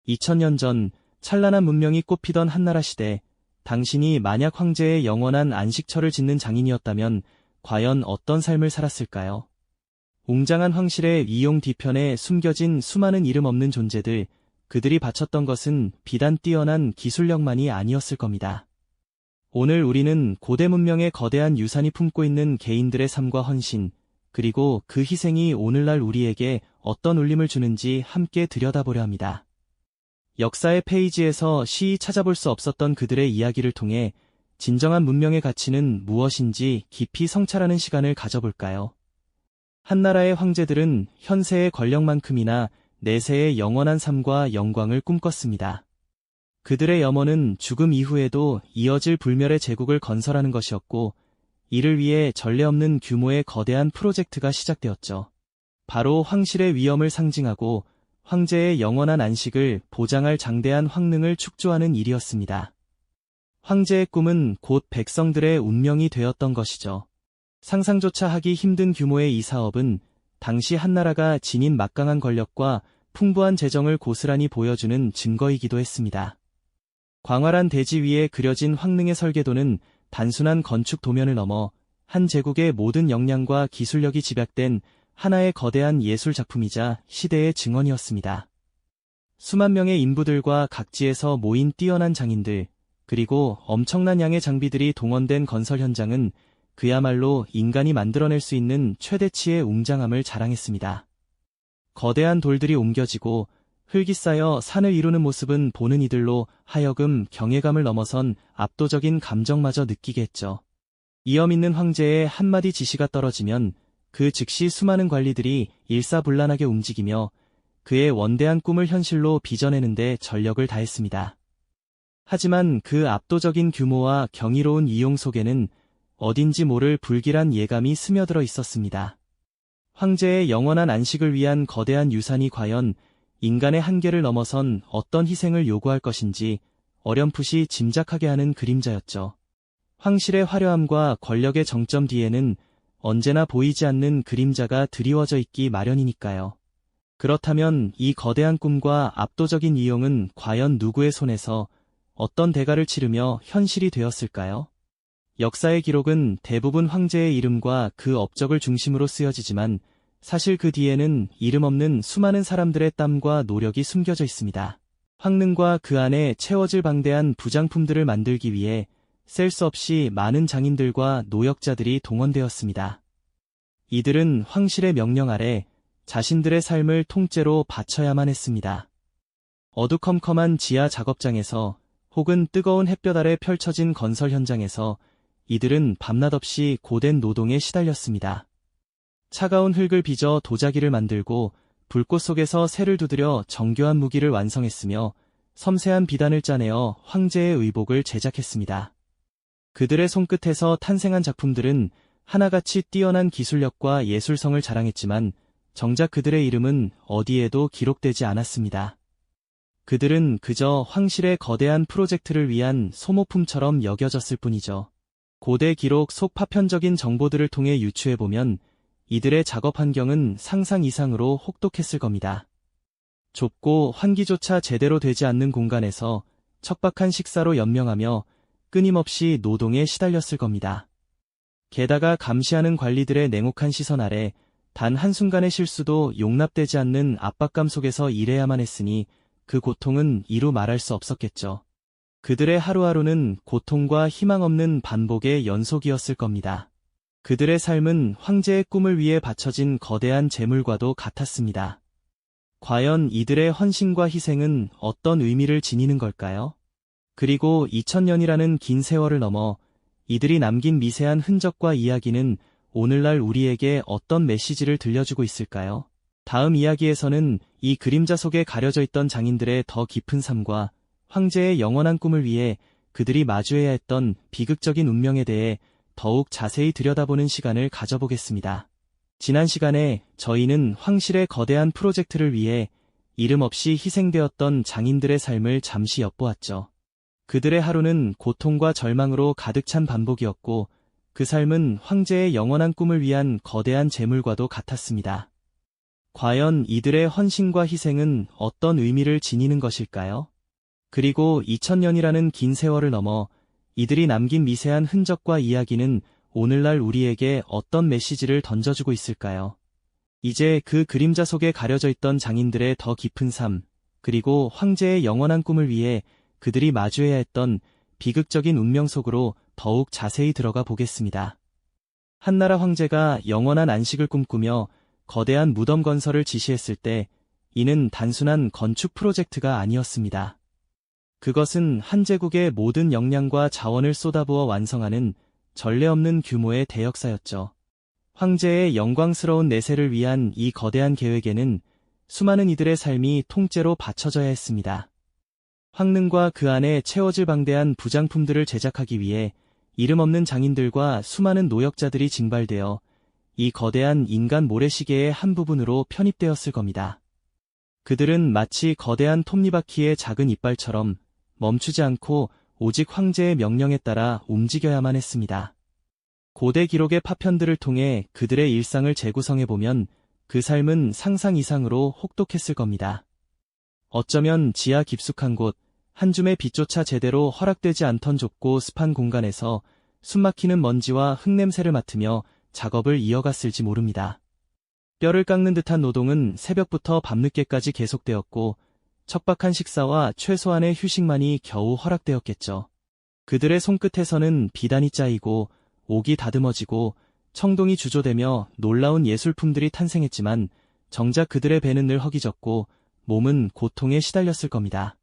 2000년 전 찬란한 문명이 꽃피던 한나라 시대, 당신이 만약 황제의 영원한 안식처를 짓는 장인이었다면 과연 어떤 삶을 살았을까요? 웅장한 황실의 이용 뒤편에 숨겨진 수많은 이름 없는 존재들, 그들이 바쳤던 것은 비단 뛰어난 기술력만이 아니었을 겁니다. 오늘 우리는 고대 문명의 거대한 유산이 품고 있는 개인들의 삶과 헌신, 그리고 그 희생이 오늘날 우리에게 어떤 울림을 주는지 함께 들여다보려 합니다. 역사의 페이지에서 시이 찾아볼 수 없었던 그들의 이야기를 통해 진정한 문명의 가치는 무엇인지 깊이 성찰하는 시간을 가져볼까요? 한나라의 황제들은 현세의 권력만큼이나 내세의 영원한 삶과 영광을 꿈꿨습니다. 그들의 염원은 죽음 이후에도 이어질 불멸의 제국을 건설하는 것이었고, 이를 위해 전례 없는 규모의 거대한 프로젝트가 시작되었죠. 바로 황실의 위엄을 상징하고 황제의 영원한 안식을 보장할 장대한 황릉을 축조하는 일이었습니다. 황제의 꿈은 곧 백성들의 운명이 되었던 것이죠. 상상조차 하기 힘든 규모의 이 사업은 당시 한나라가 지닌 막강한 권력과 풍부한 재정을 고스란히 보여주는 증거이기도 했습니다. 광활한 대지 위에 그려진 황릉의 설계도는 단순한 건축 도면을 넘어 한 제국의 모든 역량과 기술력이 집약된 하나의 거대한 예술 작품이자 시대의 증언이었습니다. 수만 명의 인부들과 각지에서 모인 뛰어난 장인들, 그리고 엄청난 양의 장비들이 동원된 건설 현장은 그야말로 인간이 만들어낼 수 있는 최대치의 웅장함을 자랑했습니다. 거대한 돌들이 옮겨지고 흙이 쌓여 산을 이루는 모습은 보는 이들로 하여금 경외감을 넘어선 압도적인 감정마저 느끼게 했죠. 이엄 있는 황제의 한마디 지시가 떨어지면 그 즉시 수많은 관리들이 일사불란하게 움직이며 그의 원대한 꿈을 현실로 빚어내는 데 전력을 다했습니다. 하지만 그 압도적인 규모와 경이로운 이용 속에는 어딘지 모를 불길한 예감이 스며들어 있었습니다. 황제의 영원한 안식을 위한 거대한 유산이 과연 인간의 한계를 넘어선 어떤 희생을 요구할 것인지 어렴풋이 짐작하게 하는 그림자였죠. 황실의 화려함과 권력의 정점 뒤에는 언제나 보이지 않는 그림자가 드리워져 있기 마련이니까요. 그렇다면 이 거대한 꿈과 압도적인 이용은 과연 누구의 손에서 어떤 대가를 치르며 현실이 되었을까요? 역사의 기록은 대부분 황제의 이름과 그 업적을 중심으로 쓰여지지만 사실 그 뒤에는 이름 없는 수많은 사람들의 땀과 노력이 숨겨져 있습니다. 황릉과 그 안에 채워질 방대한 부장품들을 만들기 위해 셀 수 없이 많은 장인들과 노역자들이 동원되었습니다. 이들은 황실의 명령 아래 자신들의 삶을 통째로 바쳐야만 했습니다. 어두컴컴한 지하 작업장에서 혹은 뜨거운 햇볕 아래 펼쳐진 건설 현장에서 이들은 밤낮 없이 고된 노동에 시달렸습니다. 차가운 흙을 빚어 도자기를 만들고 불꽃 속에서 쇠를 두드려 정교한 무기를 완성했으며 섬세한 비단을 짜내어 황제의 의복을 제작했습니다. 그들의 손끝에서 탄생한 작품들은 하나같이 뛰어난 기술력과 예술성을 자랑했지만 정작 그들의 이름은 어디에도 기록되지 않았습니다. 그들은 그저 황실의 거대한 프로젝트를 위한 소모품처럼 여겨졌을 뿐이죠. 고대 기록 속 파편적인 정보들을 통해 유추해보면 이들의 작업 환경은 상상 이상으로 혹독했을 겁니다. 좁고 환기조차 제대로 되지 않는 공간에서 척박한 식사로 연명하며 끊임없이 노동에 시달렸을 겁니다. 게다가 감시하는 관리들의 냉혹한 시선 아래 단 한순간의 실수도 용납되지 않는 압박감 속에서 일해야만 했으니 그 고통은 이루 말할 수 없었겠죠. 그들의 하루하루는 고통과 희망 없는 반복의 연속이었을 겁니다. 그들의 삶은 황제의 꿈을 위해 바쳐진 거대한 재물과도 같았습니다. 과연 이들의 헌신과 희생은 어떤 의미를 지니는 걸까요? 그리고 2000년이라는 긴 세월을 넘어 이들이 남긴 미세한 흔적과 이야기는 오늘날 우리에게 어떤 메시지를 들려주고 있을까요? 다음 이야기에서는 이 그림자 속에 가려져 있던 장인들의 더 깊은 삶과 황제의 영원한 꿈을 위해 그들이 마주해야 했던 비극적인 운명에 대해 더욱 자세히 들여다보는 시간을 가져보겠습니다. 지난 시간에 저희는 황실의 거대한 프로젝트를 위해 이름 없이 희생되었던 장인들의 삶을 잠시 엿보았죠. 그들의 하루는 고통과 절망으로 가득 찬 반복이었고 그 삶은 황제의 영원한 꿈을 위한 거대한 재물과도 같았습니다. 과연 이들의 헌신과 희생은 어떤 의미를 지니는 것일까요? 그리고 2000년이라는 긴 세월을 넘어 이들이 남긴 미세한 흔적과 이야기는 오늘날 우리에게 어떤 메시지를 던져주고 있을까요? 이제 그 그림자 속에 가려져 있던 장인들의 더 깊은 삶, 그리고 황제의 영원한 꿈을 위해 그들이 마주해야 했던 비극적인 운명 속으로 더욱 자세히 들어가 보겠습니다. 한나라 황제가 영원한 안식을 꿈꾸며 거대한 무덤 건설을 지시했을 때 이는 단순한 건축 프로젝트가 아니었습니다. 그것은 한 제국의 모든 역량과 자원을 쏟아부어 완성하는 전례 없는 규모의 대역사였죠. 황제의 영광스러운 내세를 위한 이 거대한 계획에는 수많은 이들의 삶이 통째로 바쳐져야 했습니다. 황릉과 그 안에 채워질 방대한 부장품들을 제작하기 위해 이름 없는 장인들과 수많은 노역자들이 징발되어 이 거대한 인간 모래시계의 한 부분으로 편입되었을 겁니다. 그들은 마치 거대한 톱니바퀴의 작은 이빨처럼 멈추지 않고 오직 황제의 명령에 따라 움직여야만 했습니다. 고대 기록의 파편들을 통해 그들의 일상을 재구성해보면 그 삶은 상상 이상으로 혹독했을 겁니다. 어쩌면 지하 깊숙한 곳, 한 줌의 빛조차 제대로 허락되지 않던 좁고 습한 공간에서 숨막히는 먼지와 흙냄새를 맡으며 작업을 이어갔을지 모릅니다. 뼈를 깎는 듯한 노동은 새벽부터 밤늦게까지 계속되었고 척박한 식사와 최소한의 휴식만이 겨우 허락되었겠죠. 그들의 손끝에서는 비단이 짜이고 옥이 다듬어지고 청동이 주조되며 놀라운 예술품들이 탄생했지만 정작 그들의 배는 늘 허기졌고 몸은 고통에 시달렸을 겁니다.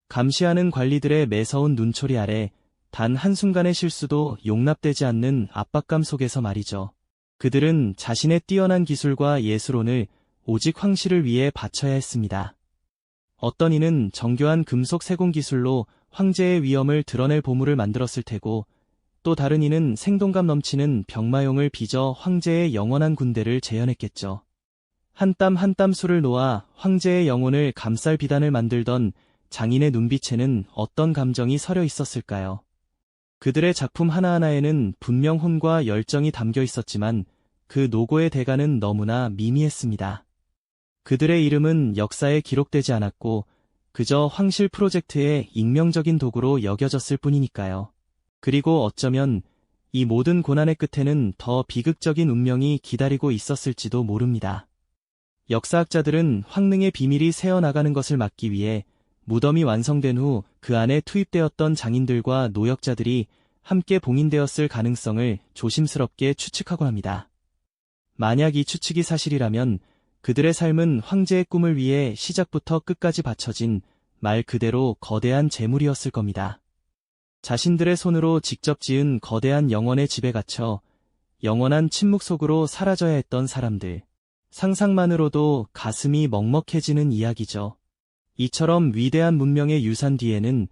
감시하는 관리들의 매서운 눈초리 아래 단 한순간의 실수도 용납되지 않는 압박감 속에서 말이죠. 그들은 자신의 뛰어난 기술과 예술혼을 오직 황실을 위해 바쳐야 했습니다. 어떤 이는 정교한 금속 세공 기술로 황제의 위엄을 드러낼 보물을 만들었을 테고 또 다른 이는 생동감 넘치는 병마용을 빚어 황제의 영원한 군대를 재현했겠죠. 한 땀 한 땀 술을 놓아 황제의 영혼을 감쌀 비단을 만들던 장인의 눈빛에는 어떤 감정이 서려 있었을까요? 그들의 작품 하나하나에는 분명 혼과 열정이 담겨 있었지만 그 노고의 대가는 너무나 미미했습니다. 그들의 이름은 역사에 기록되지 않았고 그저 황실 프로젝트의 익명적인 도구로 여겨졌을 뿐이니까요. 그리고 어쩌면 이 모든 고난의 끝에는 더 비극적인 운명이 기다리고 있었을지도 모릅니다. 역사학자들은 황릉의 비밀이 새어나가는 것을 막기 위해 무덤이 완성된 후 그 안에 투입되었던 장인들과 노역자들이 함께 봉인되었을 가능성을 조심스럽게 추측하곤 합니다. 만약 이 추측이 사실이라면 그들의 삶은 황제의 꿈을 위해 시작부터 끝까지 바쳐진 말 그대로 거대한 재물이었을 겁니다. 자신들의 손으로 직접 지은 거대한 영혼의 집에 갇혀 영원한 침묵 속으로 사라져야 했던 사람들. 상상만으로도 가슴이 먹먹해지는 이야기죠. 이처럼 위대한 문명의 유산 뒤에는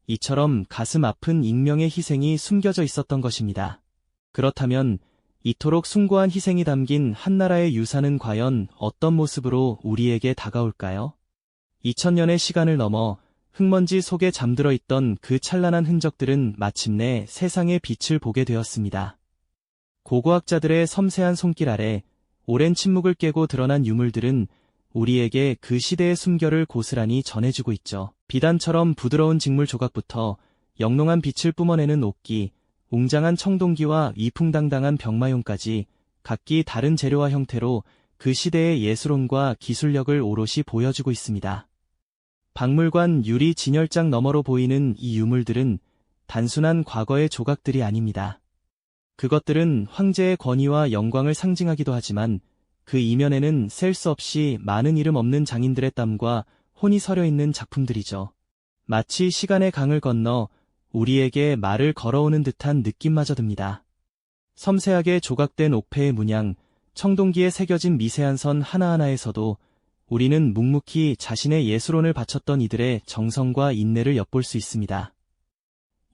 이처럼 가슴 아픈 익명의 희생이 숨겨져 있었던 것입니다. 그렇다면 이토록 숭고한 희생이 담긴 한나라의 유산은 과연 어떤 모습으로 우리에게 다가올까요? 2000년의 시간을 넘어 흙먼지 속에 잠들어 있던 그 찬란한 흔적들은 마침내 세상의 빛을 보게 되었습니다. 고고학자들의 섬세한 손길 아래 오랜 침묵을 깨고 드러난 유물들은 우리에게 그 시대의 숨결을 고스란히 전해주고 있죠. 비단처럼 부드러운 직물 조각부터 영롱한 빛을 뿜어내는 옥기, 웅장한 청동기와 위풍당당한 병마용까지 각기 다른 재료와 형태로 그 시대의 예술혼과 기술력을 오롯이 보여주고 있습니다. 박물관 유리 진열장 너머로 보이는 이 유물들은 단순한 과거의 조각들이 아닙니다. 그것들은 황제의 권위와 영광을 상징하기도 하지만 그 이면에는 셀 수 없이 많은 이름 없는 장인들의 땀과 혼이 서려 있는 작품들이죠. 마치 시간의 강을 건너 우리에게 말을 걸어오는 듯한 느낌마저 듭니다. 섬세하게 조각된 옥패의 문양, 청동기에 새겨진 미세한 선 하나하나에서도 우리는 묵묵히 자신의 예술혼을 바쳤던 이들의 정성과 인내를 엿볼 수 있습니다.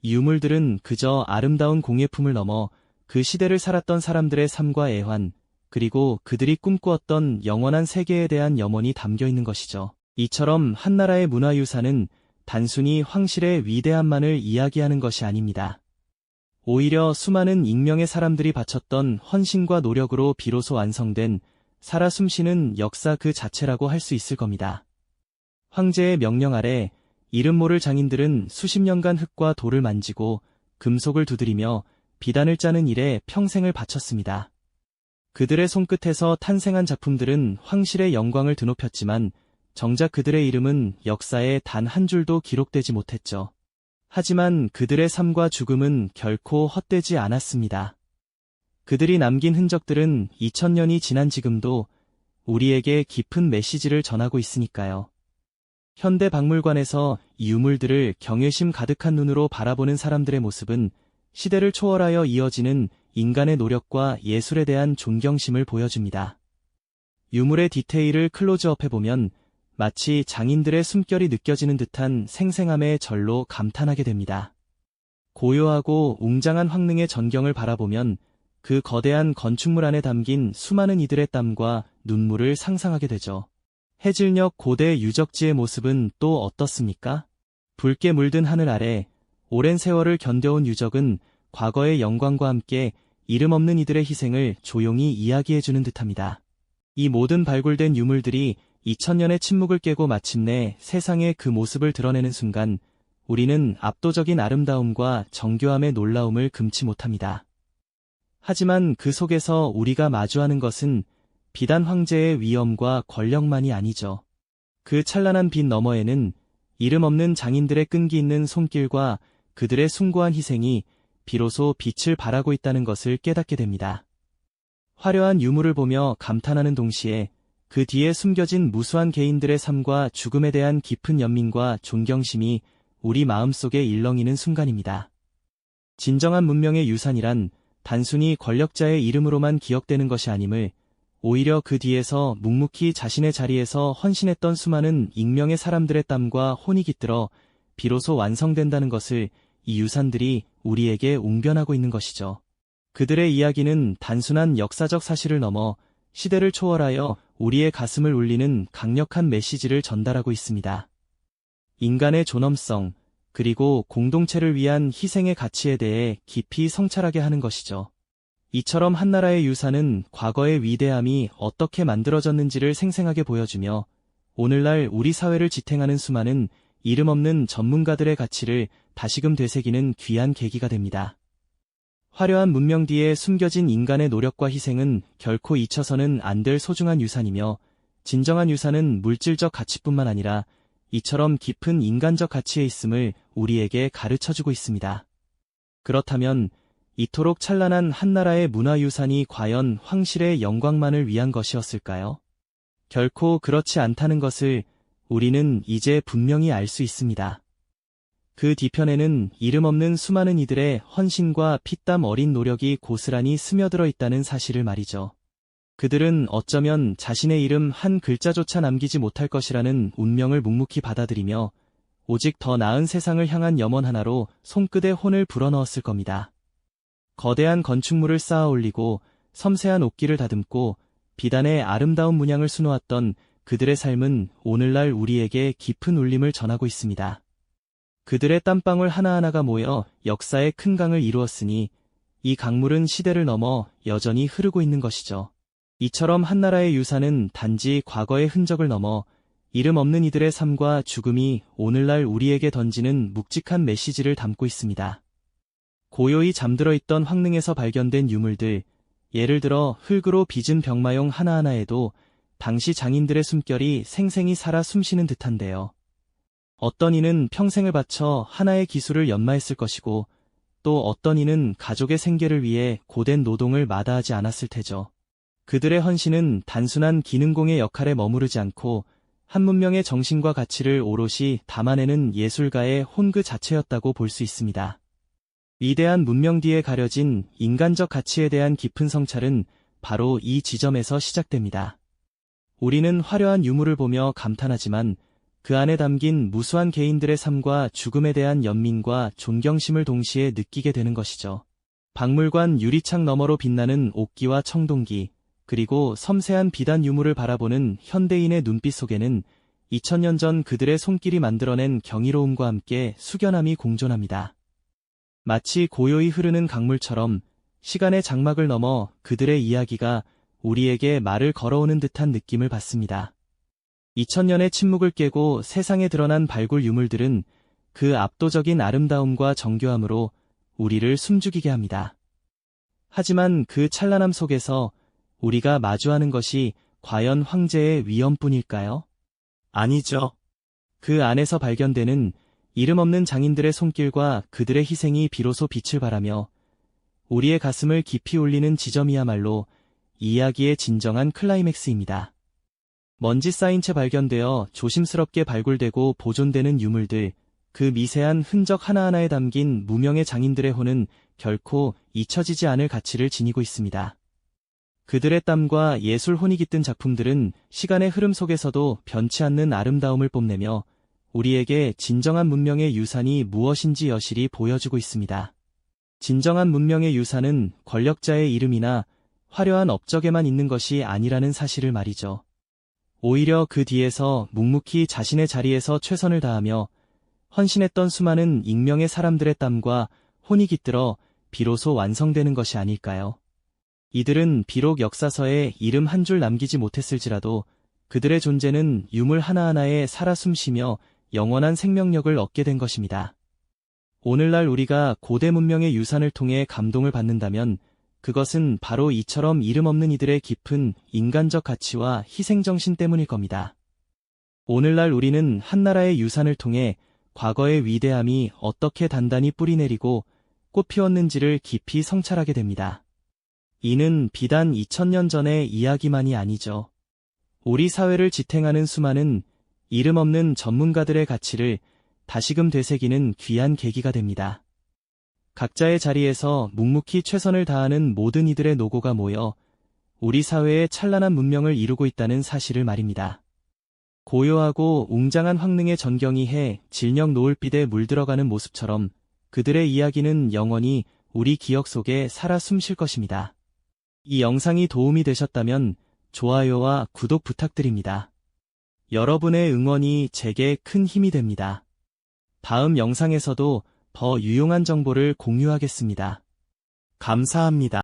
이 유물들은 그저 아름다운 공예품을 넘어 그 시대를 살았던 사람들의 삶과 애환, 그리고 그들이 꿈꾸었던 영원한 세계에 대한 염원이 담겨 있는 것이죠. 이처럼 한나라의 문화유산은 단순히 황실의 위대함만을 이야기하는 것이 아닙니다. 오히려 수많은 익명의 사람들이 바쳤던 헌신과 노력으로 비로소 완성된 살아 숨쉬는 역사 그 자체라고 할 수 있을 겁니다. 황제의 명령 아래 이름 모를 장인들은 수십 년간 흙과 돌을 만지고 금속을 두드리며 비단을 짜는 일에 평생을 바쳤습니다. 그들의 손끝에서 탄생한 작품들은 황실의 영광을 드높였지만 정작 그들의 이름은 역사에 단 한 줄도 기록되지 못했죠. 하지만 그들의 삶과 죽음은 결코 헛되지 않았습니다. 그들이 남긴 흔적들은 2000년이 지난 지금도 우리에게 깊은 메시지를 전하고 있으니까요. 현대 박물관에서 이 유물들을 경외심 가득한 눈으로 바라보는 사람들의 모습은 시대를 초월하여 이어지는 인간의 노력과 예술에 대한 존경심을 보여줍니다. 유물의 디테일을 클로즈업해보면 마치 장인들의 숨결이 느껴지는 듯한 생생함에 절로 감탄하게 됩니다. 고요하고 웅장한 황릉의 전경을 바라보면 그 거대한 건축물 안에 담긴 수많은 이들의 땀과 눈물을 상상하게 되죠. 해질녘 고대 유적지의 모습은 또 어떻습니까? 붉게 물든 하늘 아래 오랜 세월을 견뎌온 유적은 과거의 영광과 함께 이름 없는 이들의 희생을 조용히 이야기해주는 듯합니다. 이 모든 발굴된 유물들이 2000년의 침묵을 깨고 마침내 세상에 그 모습을 드러내는 순간 우리는 압도적인 아름다움과 정교함의 놀라움을 금치 못합니다. 하지만 그 속에서 우리가 마주하는 것은 비단 황제의 위엄과 권력만이 아니죠. 그 찬란한 빛 너머에는 이름 없는 장인들의 끈기 있는 손길과 그들의 숭고한 희생이 비로소 빛을 발하고 있다는 것을 깨닫게 됩니다. 화려한 유물을 보며 감탄하는 동시에 그 뒤에 숨겨진 무수한 개인들의 삶과 죽음에 대한 깊은 연민과 존경심이 우리 마음속에 일렁이는 순간입니다. 진정한 문명의 유산이란 단순히 권력자의 이름으로만 기억되는 것이 아님을 오히려 그 뒤에서 묵묵히 자신의 자리에서 헌신했던 수많은 익명의 사람들의 땀과 혼이 깃들어 비로소 완성된다는 것을 이 유산들이 우리에게 웅변하고 있는 것이죠. 그들의 이야기는 단순한 역사적 사실을 넘어 시대를 초월하여 우리의 가슴을 울리는 강력한 메시지를 전달하고 있습니다. 인간의 존엄성, 그리고 공동체를 위한 희생의 가치에 대해 깊이 성찰하게 하는 것이죠. 이처럼 한 나라의 유산은 과거의 위대함이 어떻게 만들어졌는지를 생생하게 보여주며 오늘날 우리 사회를 지탱하는 수많은 이름 없는 전문가들의 가치를 다시금 되새기는 귀한 계기가 됩니다. 화려한 문명 뒤에 숨겨진 인간의 노력과 희생은 결코 잊혀서는 안 될 소중한 유산이며 진정한 유산은 물질적 가치뿐만 아니라 이처럼 깊은 인간적 가치에 있음을 우리에게 가르쳐주고 있습니다. 그렇다면 이토록 찬란한 한나라의 문화유산이 과연 황실의 영광만을 위한 것이었을까요? 결코 그렇지 않다는 것을 우리는 이제 분명히 알 수 있습니다. 그 뒤편에는 이름 없는 수많은 이들의 헌신과 피땀 어린 노력이 고스란히 스며들어 있다는 사실을 말이죠. 그들은 어쩌면 자신의 이름 한 글자조차 남기지 못할 것이라는 운명을 묵묵히 받아들이며 오직 더 나은 세상을 향한 염원 하나로 손끝에 혼을 불어넣었을 겁니다. 거대한 건축물을 쌓아 올리고 섬세한 옥기를 다듬고 비단의 아름다운 문양을 수놓았던 그들의 삶은 오늘날 우리에게 깊은 울림을 전하고 있습니다. 그들의 땀방울 하나하나가 모여 역사의 큰 강을 이루었으니 이 강물은 시대를 넘어 여전히 흐르고 있는 것이죠. 이처럼 한나라의 유산은 단지 과거의 흔적을 넘어 이름 없는 이들의 삶과 죽음이 오늘날 우리에게 던지는 묵직한 메시지를 담고 있습니다. 고요히 잠들어 있던 황릉에서 발견된 유물들, 예를 들어 흙으로 빚은 병마용 하나하나에도 당시 장인들의 숨결이 생생히 살아 숨쉬는 듯한데요. 어떤 이는 평생을 바쳐 하나의 기술을 연마했을 것이고 또 어떤 이는 가족의 생계를 위해 고된 노동을 마다하지 않았을 테죠. 그들의 헌신은 단순한 기능공의 역할에 머무르지 않고 한 문명의 정신과 가치를 오롯이 담아내는 예술가의 혼 그 자체였다고 볼 수 있습니다. 위대한 문명 뒤에 가려진 인간적 가치에 대한 깊은 성찰은 바로 이 지점에서 시작됩니다. 우리는 화려한 유물을 보며 감탄하지만 그 안에 담긴 무수한 개인들의 삶과 죽음에 대한 연민과 존경심을 동시에 느끼게 되는 것이죠. 박물관 유리창 너머로 빛나는 옥기와 청동기, 그리고 섬세한 비단 유물을 바라보는 현대인의 눈빛 속에는 2000년 전 그들의 손길이 만들어낸 경이로움과 함께 숙연함이 공존합니다. 마치 고요히 흐르는 강물처럼 시간의 장막을 넘어 그들의 이야기가 우리에게 말을 걸어오는 듯한 느낌을 받습니다. 2000년의 침묵을 깨고 세상에 드러난 발굴 유물들은 그 압도적인 아름다움과 정교함으로 우리를 숨죽이게 합니다. 하지만 그 찬란함 속에서 우리가 마주하는 것이 과연 황제의 위엄뿐일까요? 아니죠. 그 안에서 발견되는 이름 없는 장인들의 손길과 그들의 희생이 비로소 빛을 발하며 우리의 가슴을 깊이 울리는 지점이야말로 이야기의 진정한 클라이맥스입니다. 먼지 쌓인 채 발견되어 조심스럽게 발굴되고 보존되는 유물들, 그 미세한 흔적 하나하나에 담긴 무명의 장인들의 혼은 결코 잊혀지지 않을 가치를 지니고 있습니다. 그들의 땀과 예술 혼이 깃든 작품들은 시간의 흐름 속에서도 변치 않는 아름다움을 뽐내며 우리에게 진정한 문명의 유산이 무엇인지 여실히 보여주고 있습니다. 진정한 문명의 유산은 권력자의 이름이나 화려한 업적에만 있는 것이 아니라는 사실을 말이죠. 오히려 그 뒤에서 묵묵히 자신의 자리에서 최선을 다하며 헌신했던 수많은 익명의 사람들의 땀과 혼이 깃들어 비로소 완성되는 것이 아닐까요? 이들은 비록 역사서에 이름 한 줄 남기지 못했을지라도 그들의 존재는 유물 하나하나에 살아 숨쉬며 영원한 생명력을 얻게 된 것입니다. 오늘날 우리가 고대 문명의 유산을 통해 감동을 받는다면 그것은 바로 이처럼 이름 없는 이들의 깊은 인간적 가치와 희생정신 때문일 겁니다. 오늘날 우리는 한 나라의 유산을 통해 과거의 위대함이 어떻게 단단히 뿌리내리고 꽃 피웠는지를 깊이 성찰하게 됩니다. 이는 비단 2000년 전의 이야기만이 아니죠. 우리 사회를 지탱하는 수많은 이름 없는 전문가들의 가치를 다시금 되새기는 귀한 계기가 됩니다. 각자의 자리에서 묵묵히 최선을 다하는 모든 이들의 노고가 모여 우리 사회의 찬란한 문명을 이루고 있다는 사실을 말입니다. 고요하고 웅장한 황릉의 전경이 해 질녘 노을빛에 물들어가는 모습처럼 그들의 이야기는 영원히 우리 기억 속에 살아 숨쉴 것입니다. 이 영상이 도움이 되셨다면 좋아요와 구독 부탁드립니다. 여러분의 응원이 제게 큰 힘이 됩니다. 다음 영상에서도 더 유용한 정보를 공유하겠습니다. 감사합니다.